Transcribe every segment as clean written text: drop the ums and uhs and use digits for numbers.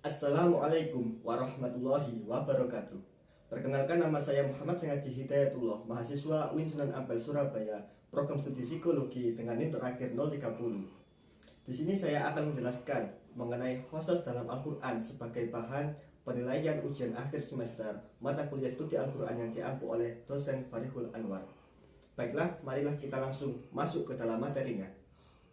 Assalamualaikum warahmatullahi wabarakatuh. Perkenalkan, nama saya Muhammad Sengaji Hidayatullah, mahasiswa UIN Sunan Ampel Surabaya, program studi psikologi dengan NIM terakhir 030. Di sini saya akan menjelaskan mengenai khusus dalam Al-Quran sebagai bahan penilaian ujian akhir semester mata kuliah studi Al-Quran yang diampu oleh dosen Farihul Anwar. Baiklah, marilah kita langsung masuk ke dalam materinya.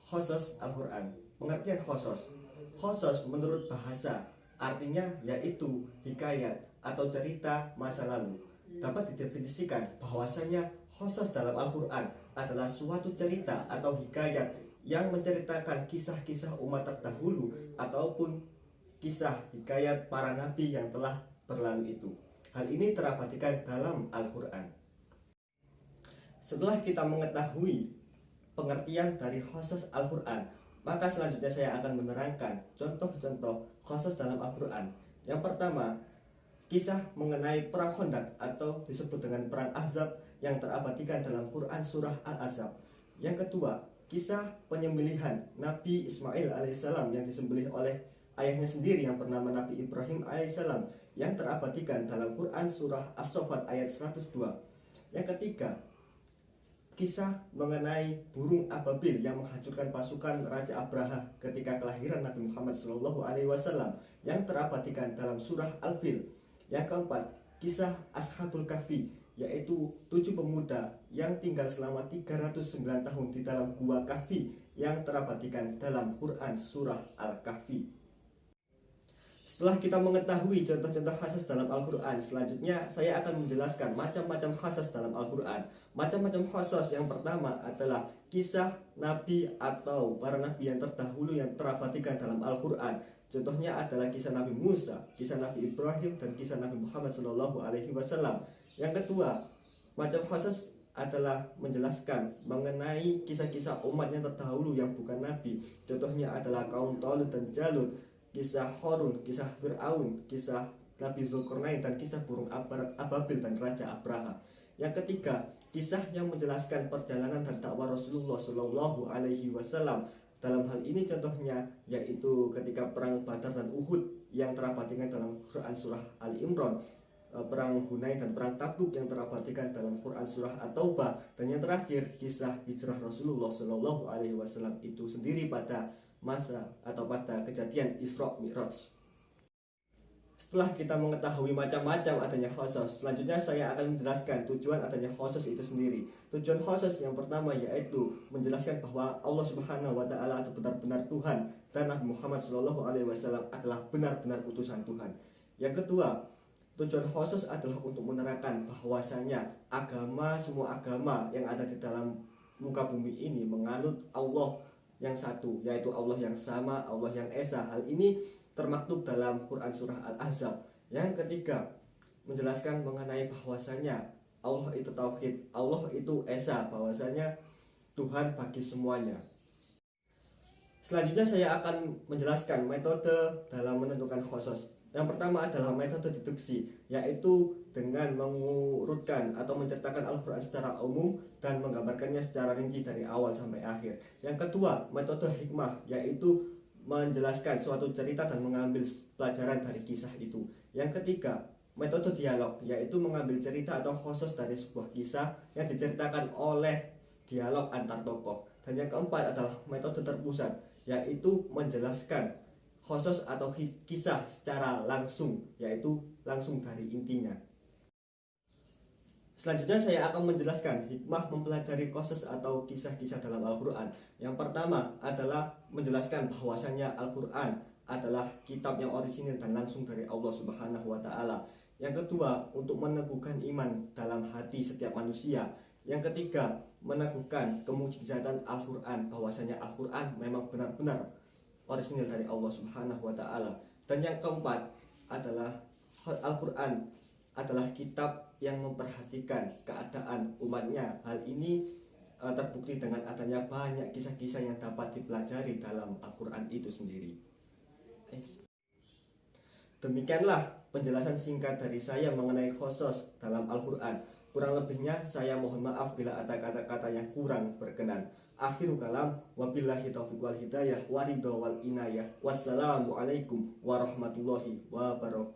Khusus Al-Quran. Pengertian khusus. Khusus menurut bahasa artinya yaitu hikayat atau cerita masa lalu. Dapat didefinisikan bahwasanya khusus dalam Al-Quran adalah suatu cerita atau hikayat yang menceritakan kisah-kisah umat terdahulu ataupun kisah hikayat para nabi yang telah berlalu itu. Hal ini terabadikan dalam Al-Quran. Setelah kita mengetahui pengertian dari khusus Al-Quran, maka selanjutnya saya akan menerangkan contoh-contoh khusus dalam Al-Quran. Yang pertama, kisah mengenai perang Khandaq atau disebut dengan perang Ahzab yang terabadikan dalam Quran surah Al-Ahzab. Yang kedua, kisah penyembelihan Nabi Ismail alaihissalam yang disembelih oleh ayahnya sendiri yang bernama Nabi Ibrahim alaihissalam yang terabadikan dalam Quran surah As-Saffat ayat 102. Yang ketiga, kisah mengenai burung ababil yang menghancurkan pasukan Raja Abraha ketika kelahiran Nabi Muhammad SAW yang terabadikan dalam surah Al-Fil. Yang keempat, kisah Ashabul Kahfi, yaitu 7 pemuda yang tinggal selama 309 tahun di dalam gua Kahfi yang terabadikan dalam Quran surah Al-Kahfi. Setelah kita mengetahui contoh-contoh khusus dalam Al-Quran, selanjutnya saya akan menjelaskan macam-macam khusus dalam Al-Quran. Macam-macam khusus yang pertama adalah kisah nabi atau para nabi yang terdahulu yang terabadikan dalam Al-Quran. Contohnya adalah kisah Nabi Musa, kisah Nabi Ibrahim, dan kisah Nabi Muhammad SAW. Yang kedua, macam khusus adalah menjelaskan mengenai kisah-kisah umat yang terdahulu yang bukan nabi. Contohnya adalah kaum Thalut dan Jalut, kisah Harun, kisah Fir'aun, kisah Nabi Zulkarnain, dan kisah burung ababil dan Raja Abraha. Yang ketiga, kisah yang menjelaskan perjalanan dan dakwah Rasulullah Shallallahu Alaihi Wasallam. Dalam hal ini contohnya yaitu ketika perang Badar dan Uhud yang terabadikan dalam Quran surah Ali Imran, perang Hunain dan perang Tabuk yang terabadikan dalam Quran surah At-Taubah, dan yang terakhir kisah hijrah Rasulullah Shallallahu Alaihi Wasallam itu sendiri pada masa atau pada kejadian Isra Mi'raj. Setelah kita mengetahui macam-macam adanya khusus, selanjutnya saya akan menjelaskan tujuan adanya khusus itu sendiri. Tujuan khusus yang pertama yaitu menjelaskan bahwa Allah Subhanahu wa Ta'ala itu benar-benar Tuhan dan Nabi Muhammad SAW adalah benar-benar utusan Tuhan. Yang kedua, tujuan khusus adalah untuk menerangkan bahwasanya semua agama yang ada di dalam muka bumi ini menganut Allah yang satu, yaitu Allah yang sama, Allah yang esa. Hal ini termaktub dalam Quran surah Al-Ahzab. Yang ketiga, menjelaskan mengenai bahwasanya Allah itu tauhid, Allah itu esa, bahwasanya Tuhan bagi semuanya. Selanjutnya saya akan menjelaskan metode dalam menentukan khusus. Yang pertama adalah metode deduksi, yaitu dengan mengurutkan atau menceritakan Al-Quran secara umum dan menggambarkannya secara rinci dari awal sampai akhir. Yang kedua, metode hikmah, yaitu menjelaskan suatu cerita dan mengambil pelajaran dari kisah itu. Yang ketiga, metode dialog, yaitu mengambil cerita atau khusus dari sebuah kisah yang diceritakan oleh dialog antar tokoh. Dan yang keempat adalah metode terpusat, yaitu menjelaskan khusus atau kisah secara langsung, yaitu langsung dari intinya. Selanjutnya saya akan menjelaskan hikmah mempelajari khusus atau kisah-kisah dalam Al-Quran. Yang pertama adalah menjelaskan bahwasanya Al-Quran adalah kitab yang orisinil dan langsung dari Allah Subhanahu wa Ta'ala. Yang kedua, untuk meneguhkan iman dalam hati setiap manusia. Yang ketiga, meneguhkan kemujizatan Al-Quran, bahwasanya Al-Quran memang benar-benar orisinil dari Allah Subhanahu wa Ta'ala. Dan yang keempat adalah Al-Quran adalah kitab yang memperhatikan keadaan umatnya. Hal ini terbukti dengan adanya banyak kisah-kisah yang dapat dipelajari dalam Al-Quran itu sendiri. Demikianlah penjelasan singkat dari saya mengenai khusus dalam Al-Quran. Kurang lebihnya saya mohon maaf bila ada kata-kata yang kurang berkenan. Akhiru kalam, wabillahi taufiq wal hidayah, waridho wal inayah. Wassalamualaikum warahmatullahi wabarakatuh.